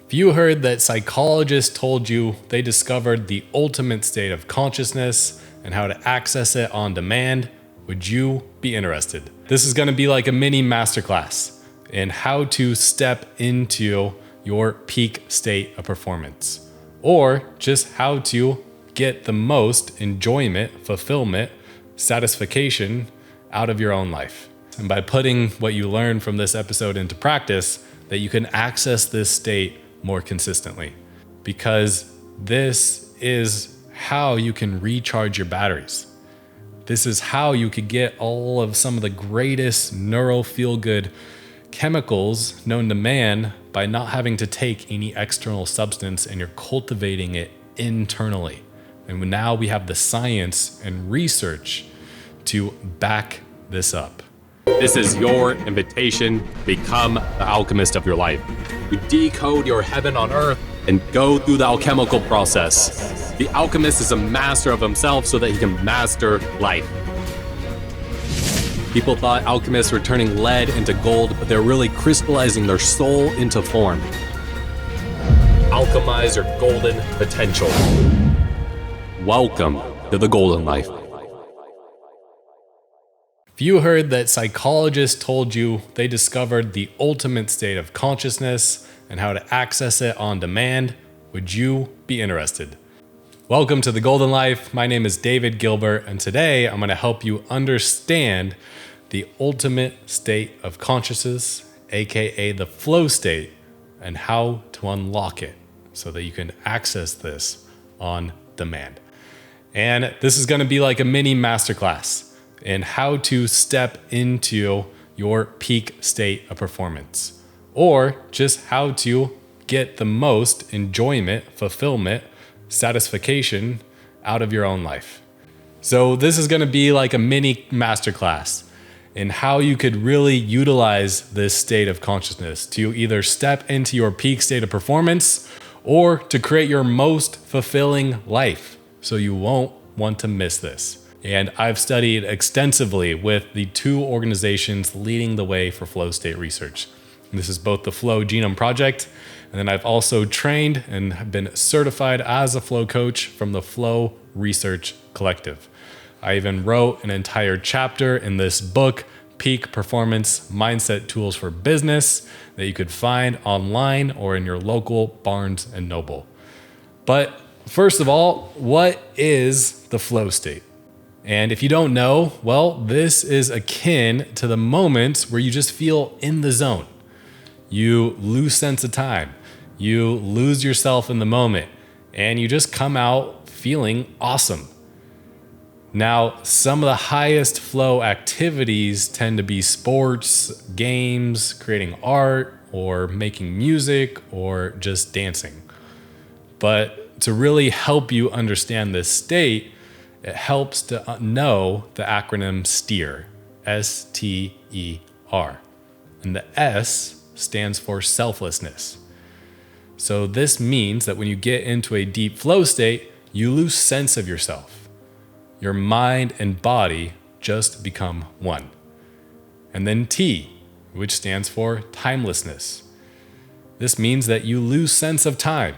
If you heard that psychologists told you they discovered the ultimate state of consciousness and how to access it on demand, would you be interested? This is going to be like a mini masterclass in how to step into your peak state of performance, or just how to get the most enjoyment, fulfillment, satisfaction out of your own life. And by putting what you learned from this episode into practice, that you can access this state more consistently, because this is how you can recharge your batteries. This is how you could get all of some of the greatest neuro feel-good chemicals known to man by not having to take any external substance, and you're cultivating it internally. And now we have the science and research to back this up. This is your invitation to become the alchemist of your life. You decode your heaven on earth and go through the alchemical process. The alchemist is a master of himself so that he can master life. People thought alchemists were turning lead into gold, but they're really crystallizing their soul into form. Alchemize your golden potential. Welcome to the golden life. If you heard that psychologists told you they discovered the ultimate state of consciousness and how to access it on demand, would you be interested? Welcome to the Golden Life. My name is David Gilbert, and today I'm going to help you understand the ultimate state of consciousness, aka the flow state, and how to unlock it so that you can access this on demand. And this is going to be like a mini masterclass in how to step into your peak state of performance, or just how to get the most enjoyment, fulfillment, satisfaction out of your own life. So this is going to be like a mini masterclass in how you could really utilize this state of consciousness to either step into your peak state of performance or to create your most fulfilling life. So you won't want to miss this. And I've studied extensively with the two organizations leading the way for flow state research. And this is both the Flow Genome Project, and then I've also trained and have been certified as a flow coach from the Flow Research Collective. I even wrote an entire chapter in this book, Peak Performance Mindset Tools for Business, that you could find online or in your local Barnes & Noble. But first of all, what is the flow state? And if you don't know, well, this is akin to the moments where you just feel in the zone. You lose sense of time. You lose yourself in the moment, and you just come out feeling awesome. Now, some of the highest flow activities tend to be sports, games, creating art, or making music, or just dancing. But to really help you understand this state, it helps to know the acronym STEER, S-T-E-R. And the S stands for selflessness. So this means that when you get into a deep flow state, you lose sense of yourself. Your mind and body just become one. And then T, which stands for timelessness. This means that you lose sense of time.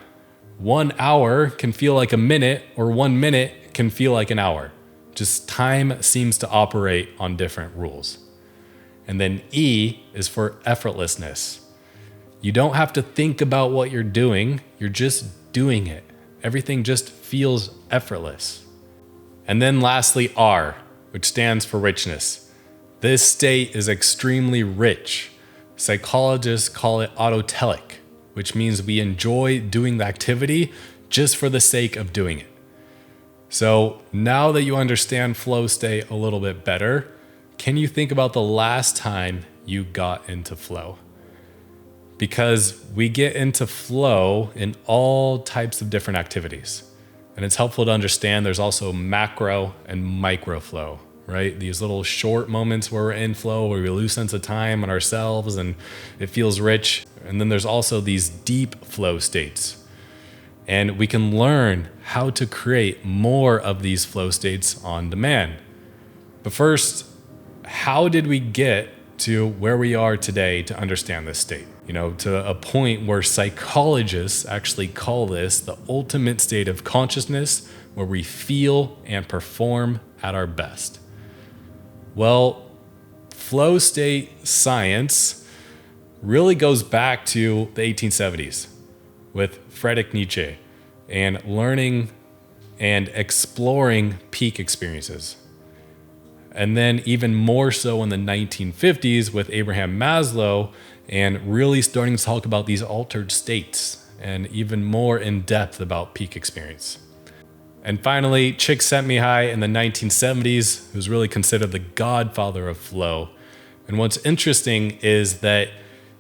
1 hour can feel like a minute, or 1 minute can feel like an hour. Just time seems to operate on different rules. And then E is for effortlessness. You don't have to think about what you're doing. You're just doing it. Everything just feels effortless. And then lastly, R, which stands for richness. This state is extremely rich. Psychologists call it autotelic, which means we enjoy doing the activity just for the sake of doing it. So now that you understand flow state a little bit better, can you think about the last time you got into flow? Because we get into flow in all types of different activities. And it's helpful to understand there's also macro and micro flow, right? These little short moments where we're in flow, where we lose sense of time and ourselves and it feels rich. And then there's also these deep flow states. And we can learn how to create more of these flow states on demand. But first, how did we get to where we are today to understand this state? to a point where psychologists actually call this the ultimate state of consciousness where we feel and perform at our best. Well, flow state science really goes back to the 1870s with Friedrich Nietzsche and learning and exploring peak experiences. And then even more so in the 1950s with Abraham Maslow and really starting to talk about these altered states and even more in depth about peak experience. And finally, Csikszentmihalyi in the 1970s, who's really considered the godfather of flow. And what's interesting is that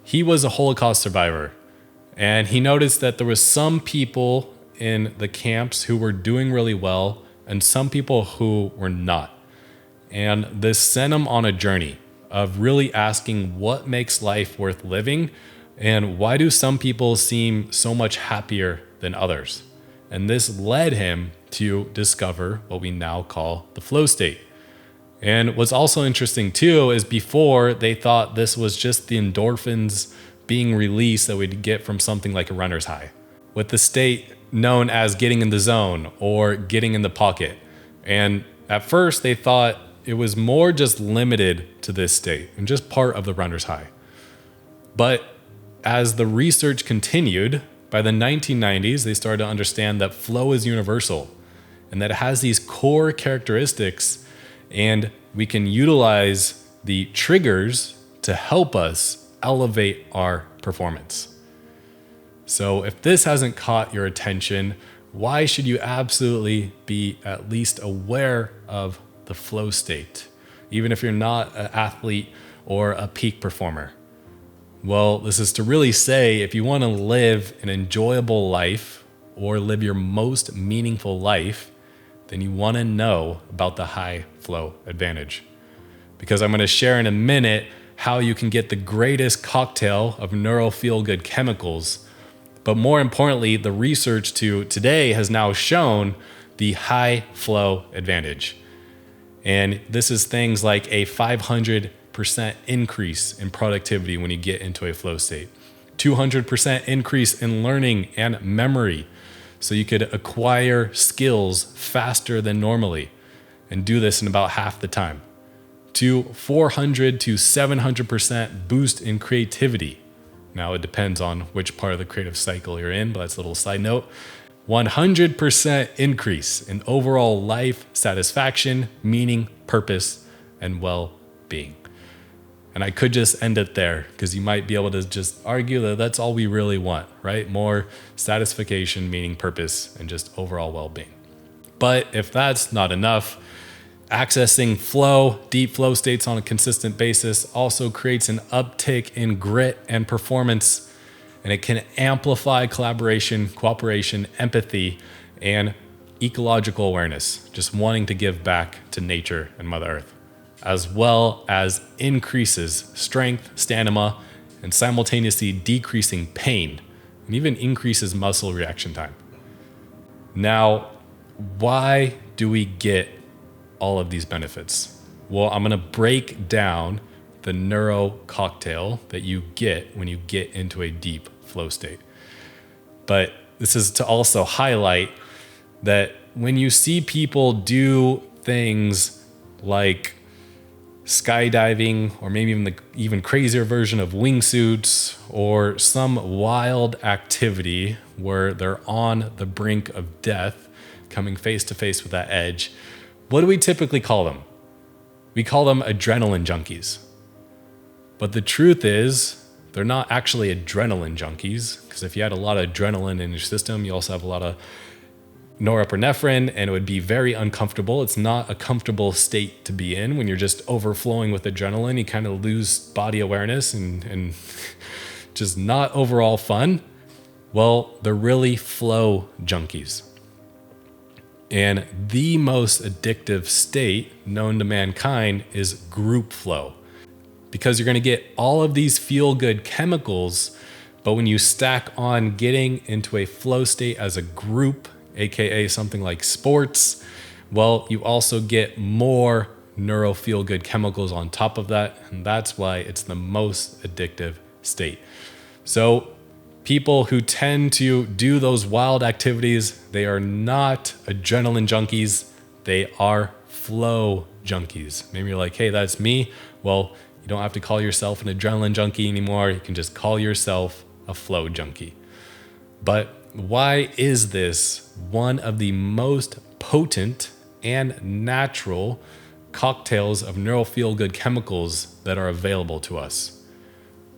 he was a Holocaust survivor. And he noticed that there was some people in the camps who were doing really well and some people who were not. And this sent him on a journey of really asking what makes life worth living and why do some people seem so much happier than others. And this led him to discover what we now call the flow state. And what's also interesting too is before they thought this was just the endorphins being released that we'd get from something like a runner's high, with the state known as getting in the zone or getting in the pocket. And at first they thought it was more just limited to this state and just part of the runner's high. But as the research continued, by the 1990s, they started to understand that flow is universal and that it has these core characteristics, and we can utilize the triggers to help us elevate our performance. So if this hasn't caught your attention, why should you absolutely be at least aware of the flow state, even if you're not an athlete or a peak performer? Well, this is to really say if you want to live an enjoyable life or live your most meaningful life, then you want to know about the high flow advantage. Because I'm going to share in a minute how you can get the greatest cocktail of neuro feel-good chemicals. But more importantly, the research to today has now shown the high flow advantage. And this is things like a 500% increase in productivity when you get into a flow state, 200% increase in learning and memory, so you could acquire skills faster than normally and do this in about half the time, to 400 to 700% boost in creativity. Now it depends on which part of the creative cycle you're in, but that's a little side note. 100% increase in overall life satisfaction, meaning, purpose, and well-being. And I could just end it there because you might be able to just argue that that's all we really want, right? More satisfaction, meaning, purpose, and just overall well-being. But if that's not enough, accessing flow, deep flow states on a consistent basis also creates an uptick in grit and performance. And it can amplify collaboration, cooperation, empathy, and ecological awareness, just wanting to give back to nature and Mother Earth, as well as increases strength, stamina, and simultaneously decreasing pain, and even increases muscle reaction time. Now, why do we get all of these benefits? Well, I'm going to break down the neuro cocktail that you get when you get into a deep flow state. But this is to also highlight that when you see people do things like skydiving, or maybe even the even crazier version of wingsuits, or some wild activity where they're on the brink of death, coming face to face with that edge, what do we typically call them? We call them adrenaline junkies. But the truth is, they're not actually adrenaline junkies, because if you had a lot of adrenaline in your system, you also have a lot of norepinephrine, and it would be very uncomfortable. It's not a comfortable state to be in when you're just overflowing with adrenaline. You kind of lose body awareness and just not overall fun. Well, they're really flow junkies. And the most addictive state known to mankind is group flow, because you're going to get all of these feel-good chemicals, but when you stack on getting into a flow state as a group, aka something like sports, well, you also get more neuro feel-good chemicals on top of that, and that's why it's the most addictive state. So people who tend to do those wild activities, they are not adrenaline junkies. They are flow junkies. Maybe you're like, hey, that's me. Well, you don't have to call yourself an adrenaline junkie anymore. You can just call yourself a flow junkie. But why is this one of the most potent and natural cocktails of neural feel-good chemicals that are available to us?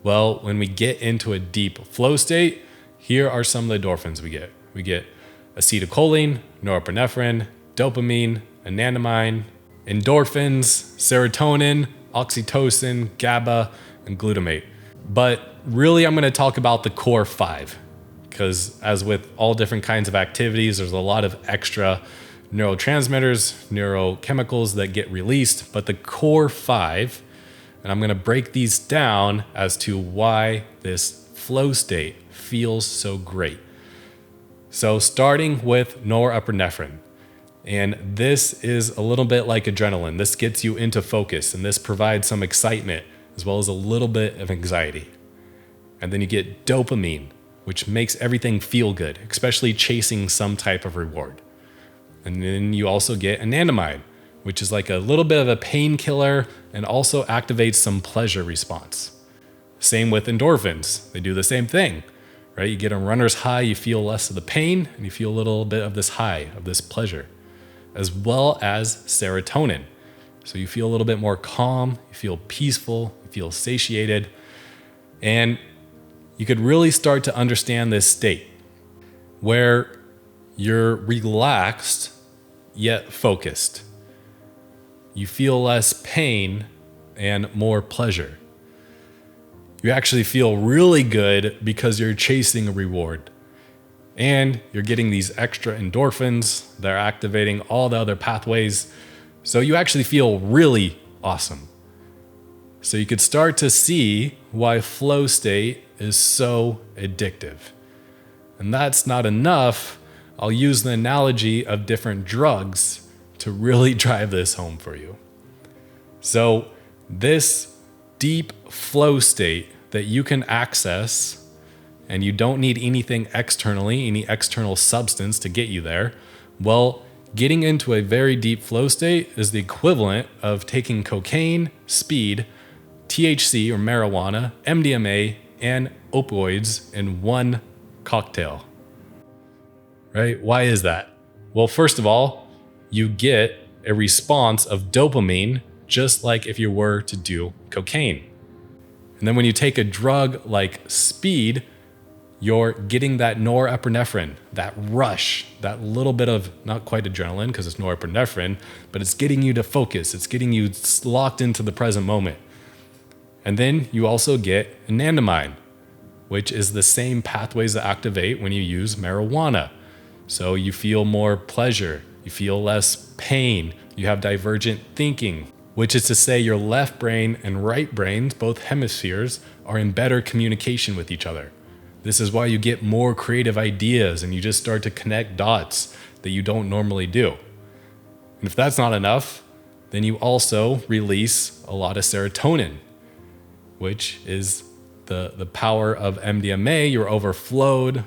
Well, when we get into a deep flow state, here are some of the endorphins we get. We get acetylcholine, norepinephrine, dopamine, anandamide, endorphins, serotonin, oxytocin, GABA, and glutamate. But really, I'm going to talk about the core 5, because as with all different kinds of activities, there's a lot of extra neurotransmitters, neurochemicals that get released, but the core 5, and I'm going to break these down as to why this flow state feels so great. So starting with norepinephrine. And this is a little bit like adrenaline. This gets you into focus, and this provides some excitement as well as a little bit of anxiety. And then you get dopamine, which makes everything feel good, especially chasing some type of reward. And then you also get anandamide, which is like a little bit of a painkiller and also activates some pleasure response. Same with endorphins. They do the same thing, right? You get a runner's high, you feel less of the pain, and you feel a little bit of this high, of this pleasure, as well as serotonin. So you feel a little bit more calm, you feel peaceful, you feel satiated, and you could really start to understand this state where you're relaxed yet focused. You feel less pain and more pleasure. You actually feel really good because you're chasing a reward. And you're getting these extra endorphins that are activating all the other pathways. So you actually feel really awesome. So you could start to see why flow state is so addictive. And that's not enough. I'll use the analogy of different drugs to really drive this home for you. So this deep flow state that you can access, and you don't need anything externally, any external substance to get you there. Well, getting into a very deep flow state is the equivalent of taking cocaine, speed, THC or marijuana, MDMA, and opioids in one cocktail. Right? Why is that? Well, first of all, you get a response of dopamine just like if you were to do cocaine. And then when you take a drug like speed, you're getting that norepinephrine, that rush, that little bit of, not quite adrenaline because it's norepinephrine, but it's getting you to focus. It's getting you locked into the present moment. And then you also get anandamide, which is the same pathways that activate when you use marijuana. So you feel more pleasure, you feel less pain, you have divergent thinking, which is to say your left brain and right brains, both hemispheres, are in better communication with each other. This is why you get more creative ideas and you just start to connect dots that you don't normally do. And if that's not enough, then you also release a lot of serotonin, which is the power of MDMA. You're overflowing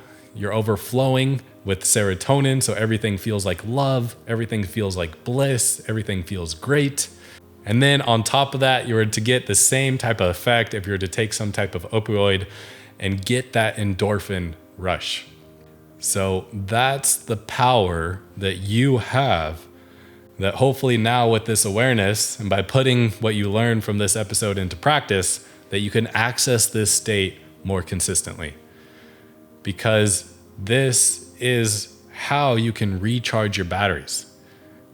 with serotonin, so everything feels like love, everything feels like bliss, everything feels great. And then on top of that, you were to get the same type of effect if you were to take some type of opioid and get that endorphin rush. So that's the power that you have, that hopefully now with this awareness and by putting what you learned from this episode into practice, that you can access this state more consistently. Because this is how you can recharge your batteries.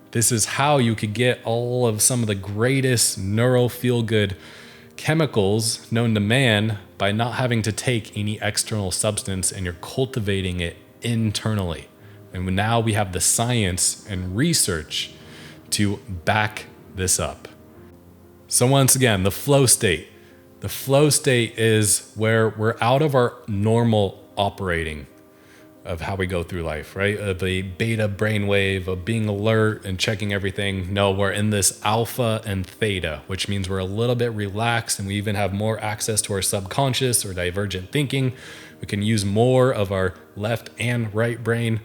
This is how you could get all of some of the greatest neuro feel-good chemicals known to man by not having to take any external substance, and you're cultivating it internally. And now we have the science and research to back this up. So once again, the flow state. The flow state is where we're out of our normal operating. of how we go through life, right? Of a beta brainwave, of being alert and checking everything. No, we're in this alpha and theta, which means we're a little bit relaxed, and we even have more access to our subconscious or divergent thinking. We can use more of our left and right brain,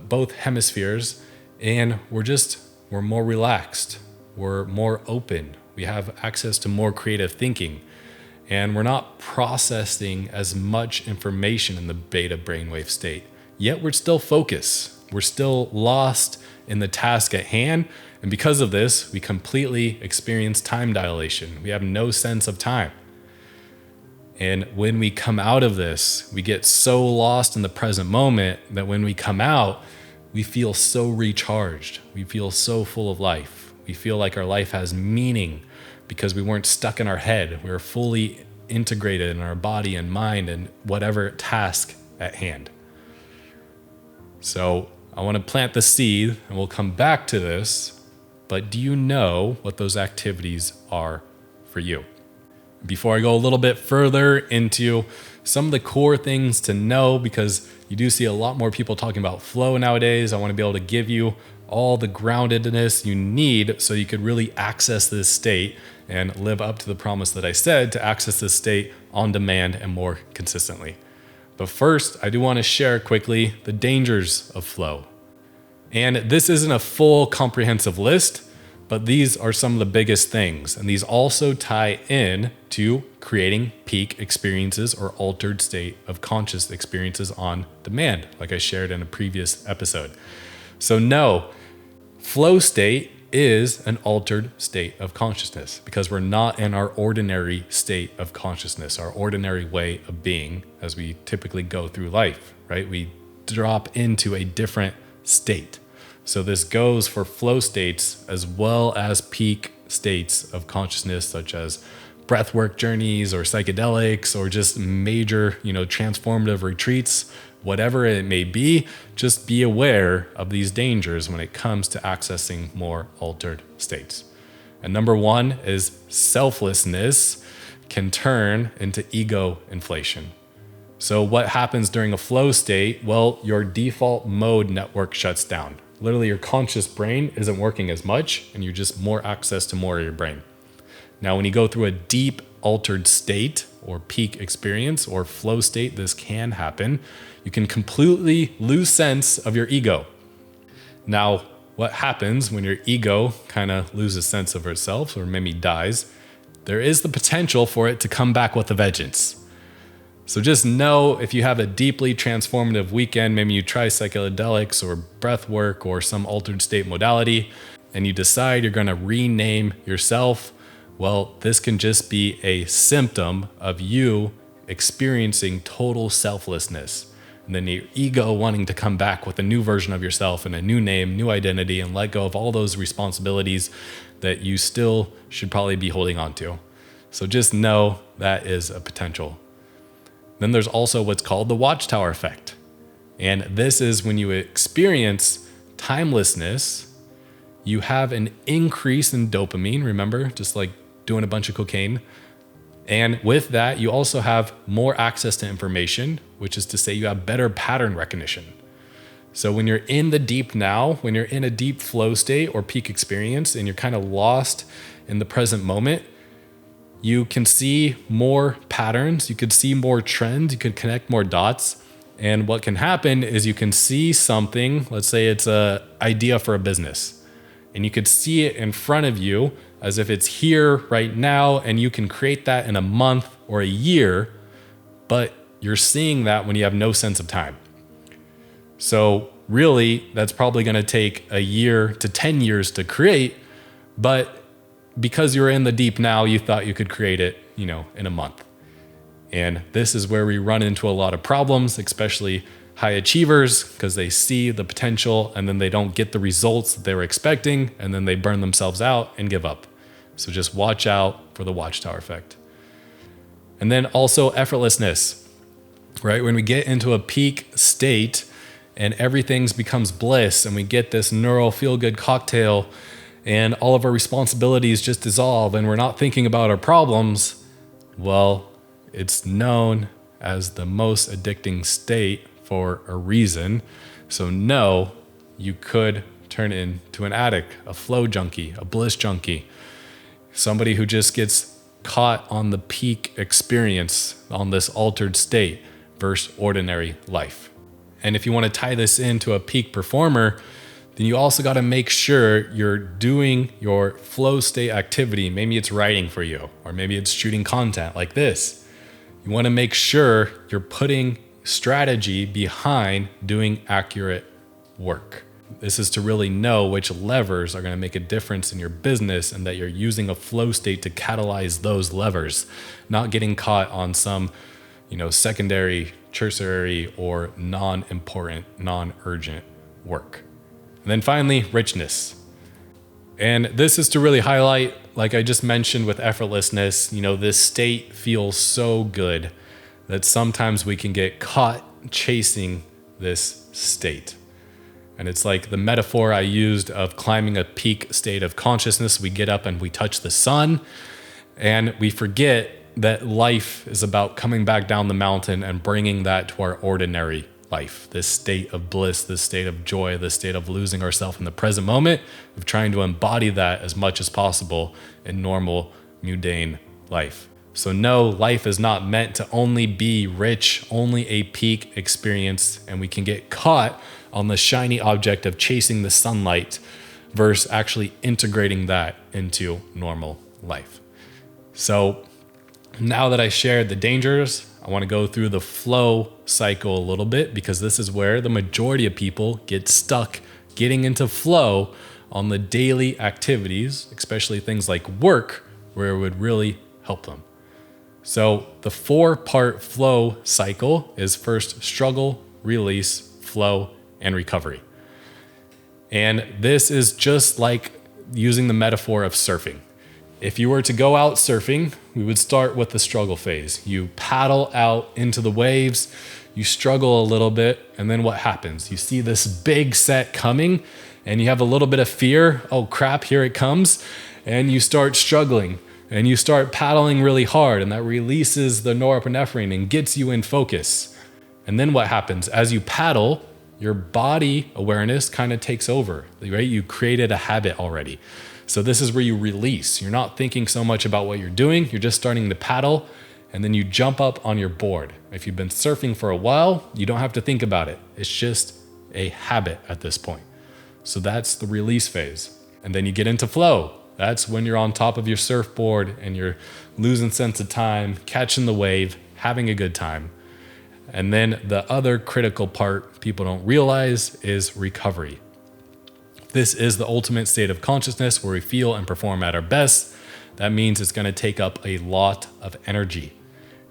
both hemispheres, and we're more relaxed. We're more open. We have access to more creative thinking. And we're not processing as much information in the beta brainwave state. Yet we're still focused. We're still lost in the task at hand. And because of this, we completely experience time dilation. We have no sense of time. And when we come out of this, we get so lost in the present moment that when we come out, we feel so recharged. We feel so full of life. We feel like our life has meaning, because we weren't stuck in our head. We were fully integrated in our body and mind and whatever task at hand. So I want to plant the seed, and we'll come back to this, but do you know what those activities are for you? Before I go a little bit further into some of the core things to know, because you do see a lot more people talking about flow nowadays, I want to be able to give you all the groundedness you need so you could really access this state and live up to the promise that I said to access this state on demand and more consistently. But first, I do want to share quickly the dangers of flow. And this isn't a full comprehensive list, but these are some of the biggest things. And these also tie in to creating peak experiences or altered state of conscious experiences on demand, like I shared in a previous episode. So no, flow state is an altered state of consciousness, because we're not in our ordinary state of consciousness, our ordinary way of being as we typically go through life, right? We drop into a different state. So this goes for flow states as well as peak states of consciousness, such as breathwork journeys or psychedelics or just major, transformative retreats. Whatever it may be, just be aware of these dangers when it comes to accessing more altered states. And number one is selflessness can turn into ego inflation. So what happens during a flow state? Well, your default mode network shuts down. Literally, your conscious brain isn't working as much, and you're just more access to more of your brain. Now, when you go through a deep altered state or peak experience or flow state, this can happen. You can completely lose sense of your ego. Now, what happens when your ego kind of loses sense of itself or maybe dies? There is the potential for it to come back with a vengeance. So just know, if you have a deeply transformative weekend, maybe you try psychedelics or breath work or some altered state modality, and you decide you're going to rename yourself, well, this can just be a symptom of you experiencing total selflessness. And then your ego wanting to come back with a new version of yourself and a new name, new identity, and let go of all those responsibilities that you still should probably be holding on to. So just know that is a potential. Then there's also what's called the watchtower effect. And this is when you experience timelessness, you have an increase in dopamine, remember, just like doing a bunch of cocaine. And with that, you also have more access to information, which is to say you have better pattern recognition. So when you're in the deep now, when you're in a deep flow state or peak experience and you're kind of lost in the present moment, you can see more patterns, you could see more trends, you could connect more dots. And what can happen is you can see something, let's say it's an idea for a business, and you could see it in front of you as if it's here right now, and you can create that in a month or a year, but you're seeing that when you have no sense of time. So really, that's probably going to take a year to 10 years to create, but because you're in the deep now, you thought you could create it, in a month. And this is where we run into a lot of problems, especially high achievers, because they see the potential and then they don't get the results that they were expecting, and then they burn themselves out and give up. So just watch out for the watchtower effect. And then also effortlessness, right? When we get into a peak state and everything becomes bliss and we get this neural feel-good cocktail and all of our responsibilities just dissolve and we're not thinking about our problems, well, it's known as the most addicting state for a reason. So no, you could turn into an addict, a flow junkie, a bliss junkie, somebody who just gets caught on the peak experience, on this altered state versus ordinary life. And if you want to tie this into a peak performer, then you also got to make sure you're doing your flow state activity. Maybe it's writing for you, or maybe it's shooting content like this. You want to make sure you're putting strategy behind doing accurate work. This is to really know which levers are going to make a difference in your business, and that you're using a flow state to catalyze those levers, not getting caught on some, secondary, tertiary, or non-important, non-urgent work. And then finally, richness. And this is to really highlight, like I just mentioned with effortlessness, this state feels so good that sometimes we can get caught chasing this state. And it's like the metaphor I used of climbing a peak state of consciousness. We get up and we touch the sun, and we forget that life is about coming back down the mountain and bringing that to our ordinary life, this state of bliss, this state of joy, this state of losing ourselves in the present moment, of trying to embody that as much as possible in normal, mundane life. So no, life is not meant to only be rich, only a peak experience, and we can get caught on the shiny object of chasing the sunlight versus actually integrating that into normal life. So now that I shared the dangers, I want to go through the flow cycle a little bit, because this is where the majority of people get stuck getting into flow on the daily activities, especially things like work, where it would really help them. So the 4-part flow cycle is first struggle, release, flow, and recovery. And this is just like using the metaphor of surfing. If you were to go out surfing, we would start with the struggle phase. You paddle out into the waves, you struggle a little bit, and then what happens? You see this big set coming, and you have a little bit of fear. Oh crap, here it comes. And you start struggling, and you start paddling really hard, and that releases the norepinephrine and gets you in focus. And then what happens? As you paddle, your body awareness kind of takes over, right? You created a habit already. So this is where you release. You're not thinking so much about what you're doing. You're just starting to paddle, and then you jump up on your board. If you've been surfing for a while, you don't have to think about it. It's just a habit at this point. So that's the release phase. And then you get into flow. That's when you're on top of your surfboard and you're losing sense of time, catching the wave, having a good time. And then the other critical part people don't realize is recovery. This is the ultimate state of consciousness where we feel and perform at our best. That means it's going to take up a lot of energy,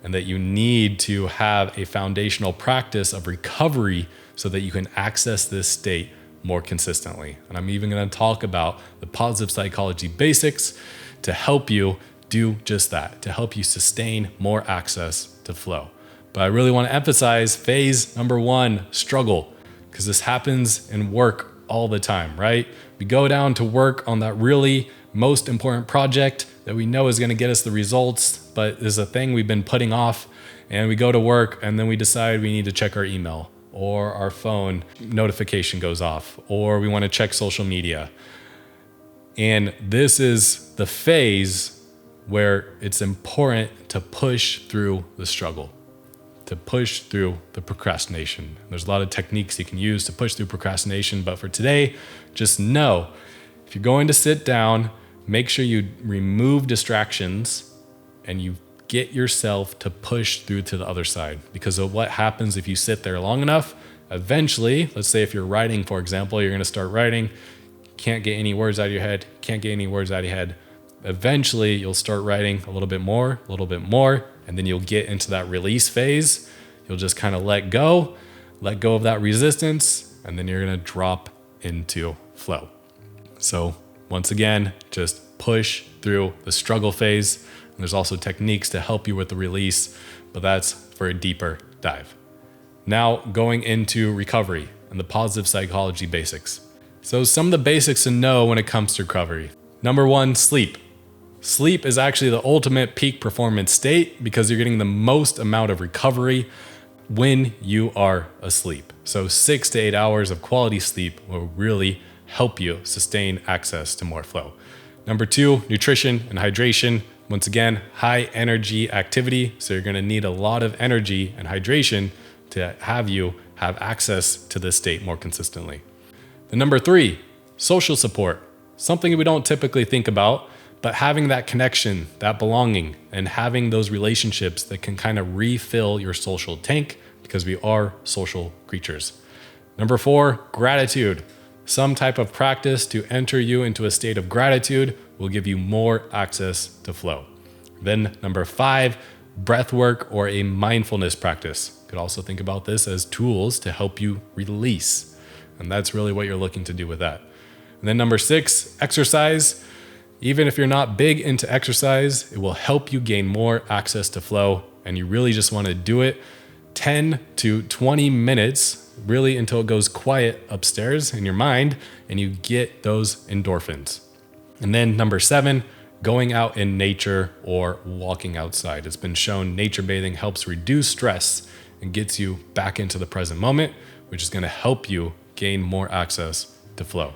and that you need to have a foundational practice of recovery so that you can access this state more consistently. And I'm even going to talk about the positive psychology basics to help you do just that, to help you sustain more access to flow. But I really want to emphasize phase number 1, struggle, because this happens in work all the time, right? We go down to work on that really most important project that we know is going to get us the results, but there's a thing we've been putting off, and we go to work and then we decide we need to check our email, or our phone notification goes off, or we want to check social media. And this is the phase where it's important to push through the struggle, to push through the procrastination. There's a lot of techniques you can use to push through procrastination, but for today, just know, if you're going to sit down, make sure you remove distractions and you get yourself to push through to the other side. Because of what happens if you sit there long enough, eventually, let's say if you're writing, for example, you're going to start writing, can't get any words out of your head, Eventually, you'll start writing a little bit more, and then you'll get into that release phase. You'll just kind of let go of that resistance, and then you're going to drop into flow. So once again, just push through the struggle phase. And there's also techniques to help you with the release, but that's for a deeper dive. Now going into recovery and the positive psychology basics. So some of the basics to know when it comes to recovery. Number 1, sleep. Sleep is actually the ultimate peak performance state because you're getting the most amount of recovery when you are asleep. So 6 to 8 hours of quality sleep will really help you sustain access to more flow. Number 2, nutrition and hydration. Once again, high energy activity. So you're going to need a lot of energy and hydration to have you have access to this state more consistently. And number 3, social support. Something we don't typically think about, but having that connection, that belonging, and having those relationships that can kind of refill your social tank, because we are social creatures. Number 4, gratitude. Some type of practice to enter you into a state of gratitude will give you more access to flow. Then number 5, breath work or a mindfulness practice. You could also think about this as tools to help you release. And that's really what you're looking to do with that. And then number 6, exercise. Even if you're not big into exercise, it will help you gain more access to flow. And you really just want to do it 10 to 20 minutes, really until it goes quiet upstairs in your mind and you get those endorphins. And then number 7, going out in nature or walking outside. It's been shown nature bathing helps reduce stress and gets you back into the present moment, which is going to help you gain more access to flow.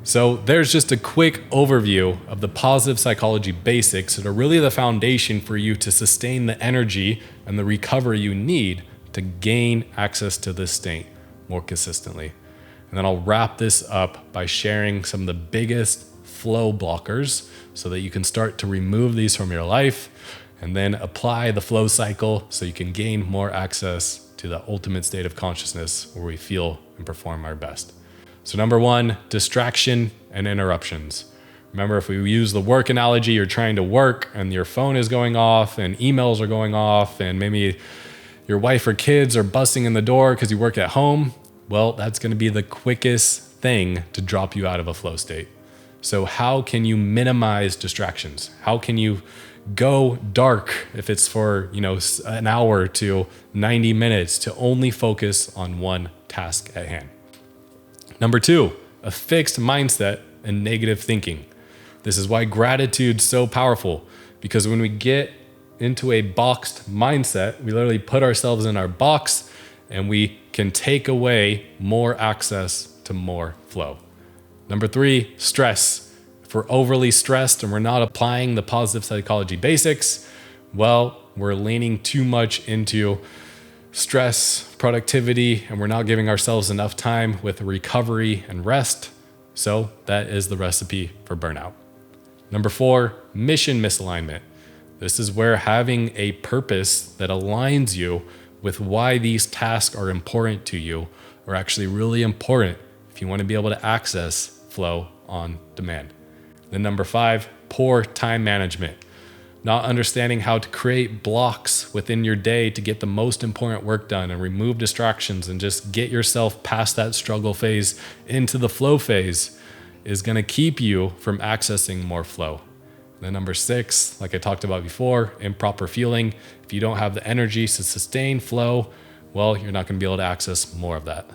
So there's just a quick overview of the positive psychology basics that are really the foundation for you to sustain the energy and the recovery you need to gain access to this state more consistently. And then I'll wrap this up by sharing some of the biggest flow blockers so that you can start to remove these from your life and then apply the flow cycle so you can gain more access to the ultimate state of consciousness where we feel and perform our best. So number 1, distraction and interruptions. Remember, if we use the work analogy, you're trying to work and your phone is going off and emails are going off and maybe your wife or kids are busting in the door because you work at home. Well, that's going to be the quickest thing to drop you out of a flow state. So how can you minimize distractions? How can you go dark if it's for, an hour to 90 minutes to only focus on one task at hand? Number 2, a fixed mindset and negative thinking. This is why gratitude's so powerful, because when we get into a boxed mindset, we literally put ourselves in our box and we can take away more access to more flow. Number 3, stress. If we're overly stressed and we're not applying the positive psychology basics, well, we're leaning too much into stress, productivity, and we're not giving ourselves enough time with recovery and rest. So that is the recipe for burnout. Number 4, mission misalignment. This is where having a purpose that aligns you with why these tasks are important to you are actually really important if you want to be able to access flow on demand. Then number 5, poor time management. Not understanding how to create blocks within your day to get the most important work done and remove distractions and just get yourself past that struggle phase into the flow phase is going to keep you from accessing more flow. Then number 6, like I talked about before, improper fueling. If you don't have the energy to sustain flow, well, you're not going to be able to access more of that.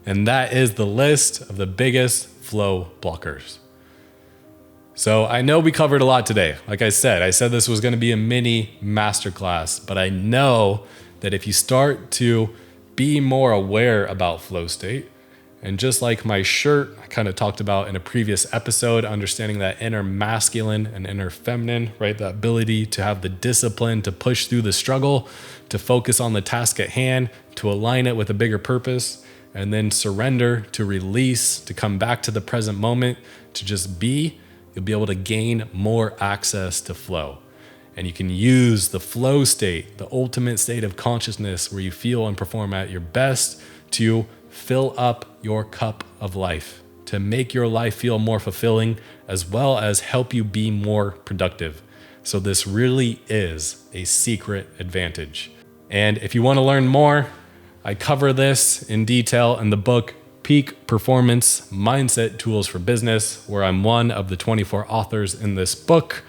And that is the list of the biggest flow blockers. So I know we covered a lot today. Like I said this was going to be a mini masterclass, but I know that if you start to be more aware about flow state, and just like my shirt, I kind of talked about in a previous episode, understanding that inner masculine and inner feminine, right? The ability to have the discipline to push through the struggle, to focus on the task at hand, to align it with a bigger purpose, and then surrender, to release, to come back to the present moment, to just be. You'll be able to gain more access to flow. And you can use the flow state, the ultimate state of consciousness where you feel and perform at your best, to fill up your cup of life, to make your life feel more fulfilling, as well as help you be more productive. So this really is a secret advantage. And if you want to learn more, I cover this in detail in the book Peak Performance Mindset Tools for Business, where I'm one of the 24 authors in this book.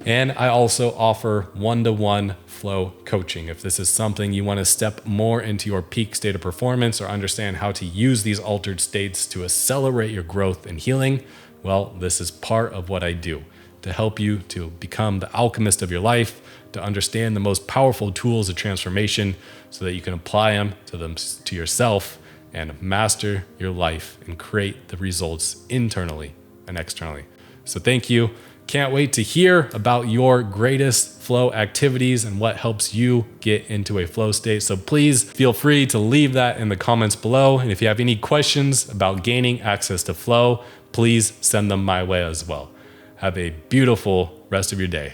And I also offer one-to-one flow coaching. If this is something you want to step more into your peak state of performance or understand how to use these altered states to accelerate your growth and healing, well, this is part of what I do to help you to become the alchemist of your life, to understand the most powerful tools of transformation so that you can apply them to yourself and master your life and create the results internally and externally. So thank you. Can't wait to hear about your greatest flow activities and what helps you get into a flow state. So please feel free to leave that in the comments below. And if you have any questions about gaining access to flow, please send them my way as well. Have a beautiful rest of your day.